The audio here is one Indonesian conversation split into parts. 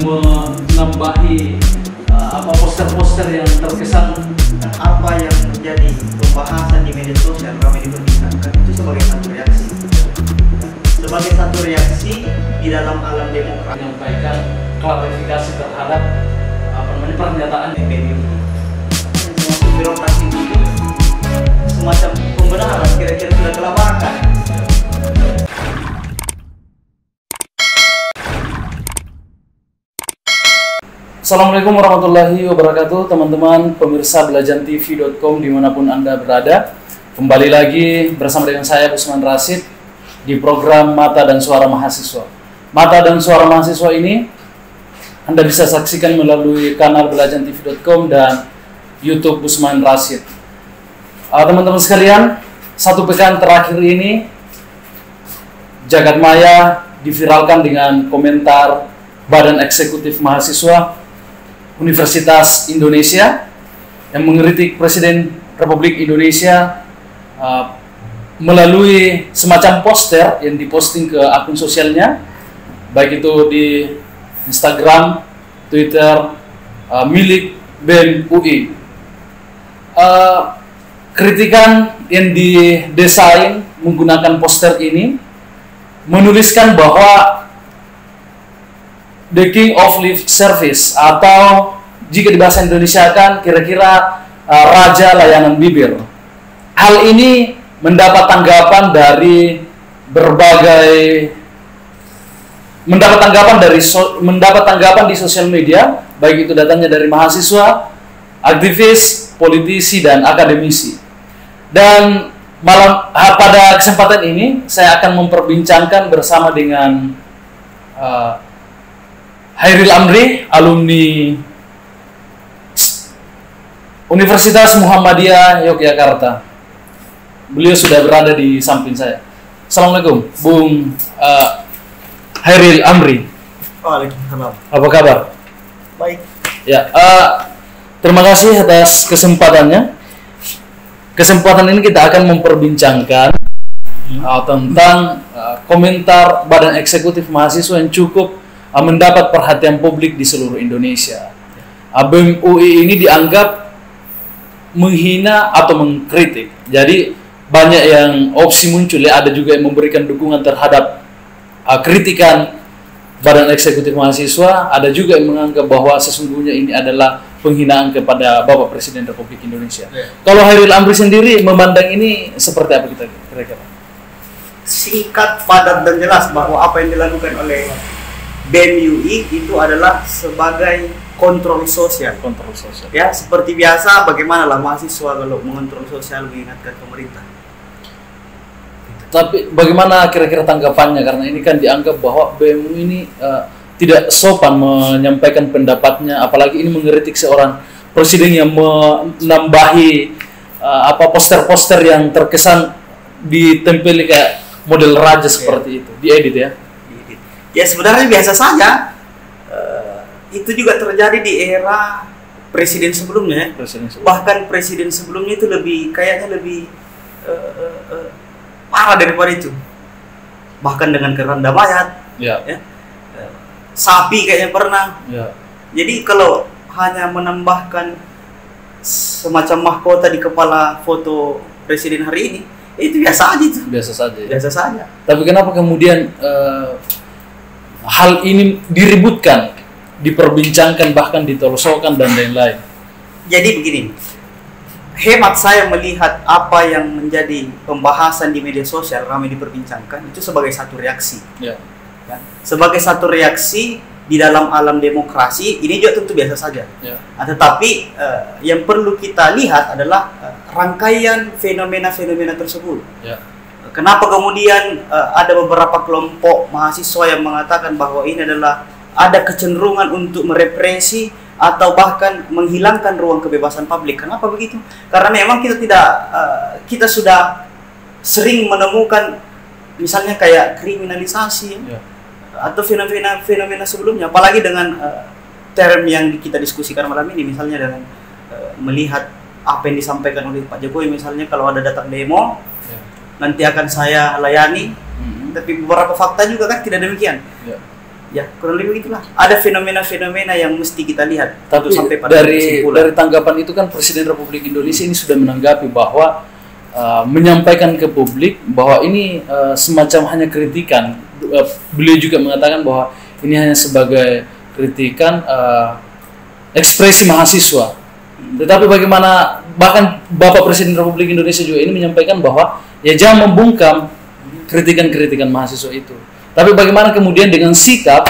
menambahi poster-poster yang terkesan apa yang menjadi pembahasan di media sosial ramai diperbincangkan itu sebagai satu reaksi. Sebagai satu reaksi di dalam alam demokrasi menyampaikan klarifikasi terhadap pernyataan media. Semua birokrasi itu semacam pembenaran kira-kira sudah kelabakan. Assalamualaikum warahmatullahi wabarakatuh, teman-teman pemirsa belajartv.com dimanapun Anda berada. Kembali lagi bersama dengan saya Busman Rashid di program Mata dan Suara Mahasiswa. Mata dan Suara Mahasiswa ini Anda bisa saksikan melalui kanal belajartv.com dan YouTube Busman Rashid. Teman-teman sekalian, satu pekan terakhir ini jagat maya diviralkan dengan komentar Badan Eksekutif Mahasiswa Universitas Indonesia yang mengkritik Presiden Republik Indonesia melalui semacam poster yang diposting ke akun sosialnya, baik itu di Instagram, Twitter, milik BEM UI. Kritikan yang didesain menggunakan poster ini menuliskan bahwa the king of lip service, atau jika di bahasa Indonesia kan kira-kira raja layanan bibir. Hal ini mendapat tanggapan dari mendapat tanggapan di sosial media, baik itu datangnya dari mahasiswa, aktivis, politisi, dan akademisi. Dan pada kesempatan ini saya akan memperbincangkan bersama dengan Hairil Amri, alumni Universitas Muhammadiyah Yogyakarta. Beliau sudah berada di samping saya. Assalamualaikum, Bung Hairil Amri. Waalaikumsalam. Apa kabar? Baik. Ya, terima kasih atas kesempatannya. Kesempatan ini kita akan memperbincangkan tentang komentar Badan Eksekutif Mahasiswa yang cukup mendapat perhatian publik di seluruh Indonesia. BEM UI ini dianggap menghina atau mengkritik. Jadi banyak yang opsi muncul, ya, ada juga yang memberikan dukungan terhadap kritikan Badan Eksekutif Mahasiswa, ada juga yang menganggap bahwa sesungguhnya ini adalah penghinaan kepada Bapak Presiden Republik Indonesia. Kalau Hairil Amri sendiri memandang ini seperti apa kita kira-kira? Singkat, padat, dan jelas bahwa apa yang dilakukan oleh BEM UI itu adalah sebagai kontrol sosial. Kontrol sosial. Ya, seperti biasa, bagaimana lah mahasiswa kalau mengontrol sosial mengingatkan pemerintah. Tapi bagaimana kira-kira tanggapannya, karena ini kan dianggap bahwa BEM UI ini tidak sopan menyampaikan pendapatnya, apalagi ini mengkritik seorang presiden yang menambahi poster-poster yang terkesan ditempeli kayak model raja seperti itu, diedit ya. Ya sebenarnya biasa saja. Itu juga terjadi di era presiden sebelumnya. Bahkan presiden sebelumnya itu kayaknya lebih parah daripada itu. Bahkan dengan keranda mayat, ya. Sapi kayaknya pernah. Ya. Jadi kalau hanya menambahkan semacam mahkota di kepala foto presiden hari ini, itu biasa aja itu. Biasa saja. Ya? Biasa saja. Tapi kenapa kemudian hal ini diributkan, diperbincangkan, bahkan ditoloskan dan lain-lain? Jadi begini, hemat saya melihat apa yang menjadi pembahasan di media sosial ramai diperbincangkan itu sebagai satu reaksi. Ya. Sebagai satu reaksi di dalam alam demokrasi, ini juga tentu biasa saja. Ya. Tetapi yang perlu kita lihat adalah rangkaian fenomena-fenomena tersebut. Ya. Kenapa kemudian ada beberapa kelompok mahasiswa yang mengatakan bahwa ini adalah ada kecenderungan untuk merepresi atau bahkan menghilangkan ruang kebebasan publik? Kenapa begitu? Karena memang kita sudah sering menemukan misalnya kayak kriminalisasi, atau fenomena sebelumnya, apalagi dengan term yang kita diskusikan malam ini, misalnya dengan melihat apa yang disampaikan oleh Pak Jokowi, misalnya kalau ada datang demo, nanti akan saya layani, tapi beberapa fakta juga kan tidak demikian. Ya, kurang lebih begitulah. Ada fenomena-fenomena yang mesti kita lihat. Tapi sampai pada dari tanggapan itu kan Presiden Republik Indonesia ini sudah menanggapi bahwa menyampaikan ke publik bahwa ini semacam hanya kritikan. Beliau juga mengatakan bahwa ini hanya sebagai kritikan ekspresi mahasiswa. Tetapi bagaimana bahkan Bapak Presiden Republik Indonesia juga ini menyampaikan bahwa ya jangan membungkam kritikan-kritikan mahasiswa itu. Tapi bagaimana kemudian dengan sikap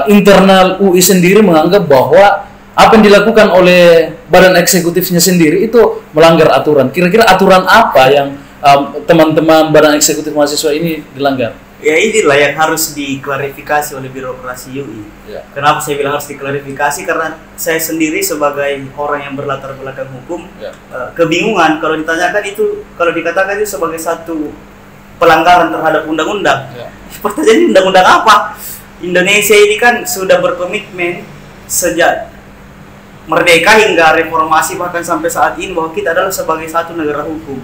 internal UI sendiri menganggap bahwa apa yang dilakukan oleh badan eksekutifnya sendiri itu melanggar aturan. Kira-kira aturan apa yang teman-teman badan eksekutif mahasiswa ini dilanggar? Ya inilah yang harus diklarifikasi oleh birokrasi UI. Ya. Kenapa saya bilang harus diklarifikasi? Karena saya sendiri sebagai orang yang berlatar belakang hukum, kebingungan kalau ditanyakan itu, kalau dikatakan itu sebagai satu pelanggaran terhadap undang-undang. Ya. Pertanyaannya undang-undang apa? Indonesia ini kan sudah berkomitmen sejak merdeka hingga reformasi bahkan sampai saat ini bahwa kita adalah sebagai satu negara hukum,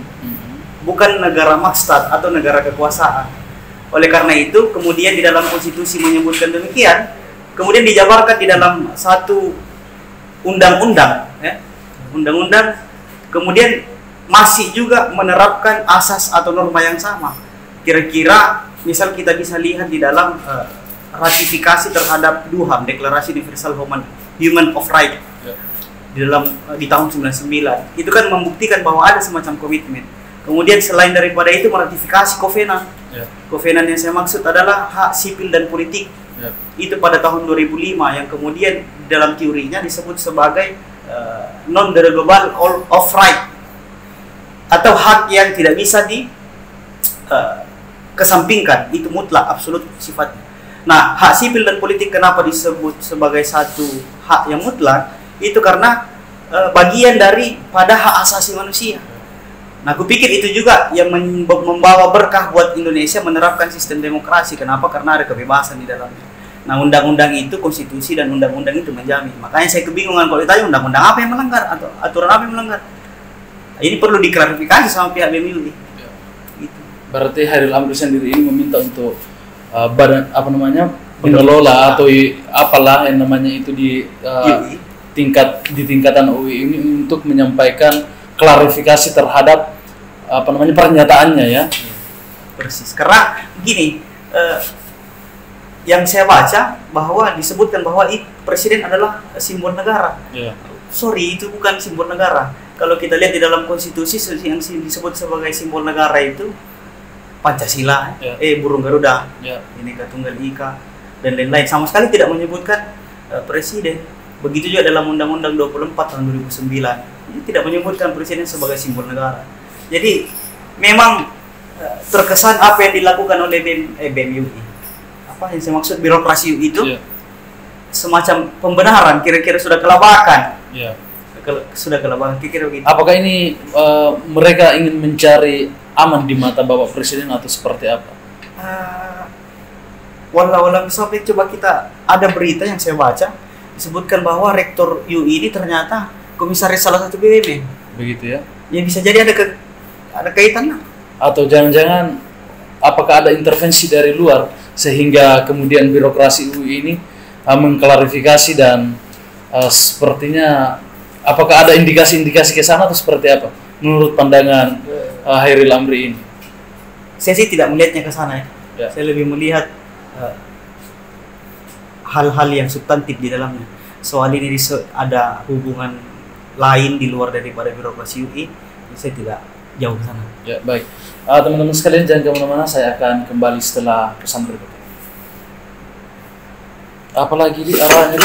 bukan negara maksad atau negara kekuasaan. Oleh karena itu, kemudian di dalam konstitusi menyebutkan demikian, kemudian dijabarkan di dalam satu undang-undang, ya, undang-undang, kemudian masih juga menerapkan asas atau norma yang sama. Kira-kira misal kita bisa lihat di dalam ratifikasi terhadap DUHAM, Deklarasi Universal Human of Right, di tahun 99, itu kan membuktikan bahwa ada semacam komitmen. Kemudian selain daripada itu meratifikasi Covenant. Covenant yang saya maksud adalah hak sipil dan politik. Itu pada tahun 2005 yang kemudian dalam teorinya disebut sebagai non-derogable of right, atau hak yang tidak bisa kesampingkan, itu mutlak, absolut sifatnya. Nah, hak sipil dan politik kenapa disebut sebagai satu hak yang mutlak? Itu karena bagian dari pada hak asasi manusia. Nah, aku pikir itu juga yang membawa berkah buat Indonesia menerapkan sistem demokrasi. Kenapa? Karena ada kebebasan di dalamnya. Nah, undang-undang itu, konstitusi dan undang-undang itu menjamin. Makanya saya kebingungan kalau ditanya undang-undang apa yang melanggar atau aturan apa yang melanggar. Nah, ini perlu diklarifikasi sama pihak BEM UI. Gitu. Berarti Hairil Amri sendiri ini meminta untuk badan pengelola atau apalah yang namanya itu di tingkatan UI ini untuk menyampaikan klarifikasi terhadap pernyataannya ya. Persis. Karena begini, yang saya baca bahwa disebutkan bahwa presiden adalah simbol negara. Sorry, itu bukan simbol negara. Kalau kita lihat di dalam konstitusi yang disebut sebagai simbol negara itu Pancasila, burung Garuda, Bhinneka Tunggal Ika, dan lain-lain. Sama sekali tidak menyebutkan presiden. Begitu juga dalam Undang-Undang 24 tahun 2009, ini tidak menyebutkan presiden sebagai simbol negara. Jadi memang terkesan apa yang dilakukan oleh BEM UI, apa yang saya maksud birokrasi UI itu semacam pembenaran, kira-kira sudah kelabakan. Sudah kelabakan, kira-kira begitu. Apakah ini mereka ingin mencari aman di mata Bapak Presiden atau seperti apa? Walau sampai coba kita ada berita yang saya baca disebutkan bahwa rektor UI ini ternyata komisaris salah satu BUMN. Begitu ya? Ya bisa jadi ada kaitan lah. Atau jangan-jangan apakah ada intervensi dari luar sehingga kemudian birokrasi UI ini mengklarifikasi dan sepertinya apakah ada indikasi-indikasi ke sana atau seperti apa menurut pandangan Hairil Amri ini? Saya sih tidak melihatnya ke sana ya. Saya lebih melihat hal-hal yang substantif di dalamnya. Soal ini ada hubungan lain di luar daripada birokrasi UI, saya tidak jauh ke sana. Ya, baik. Teman-teman sekalian jangan kemana-mana, saya akan kembali setelah pesan berikut ini. Apalagi di arahnya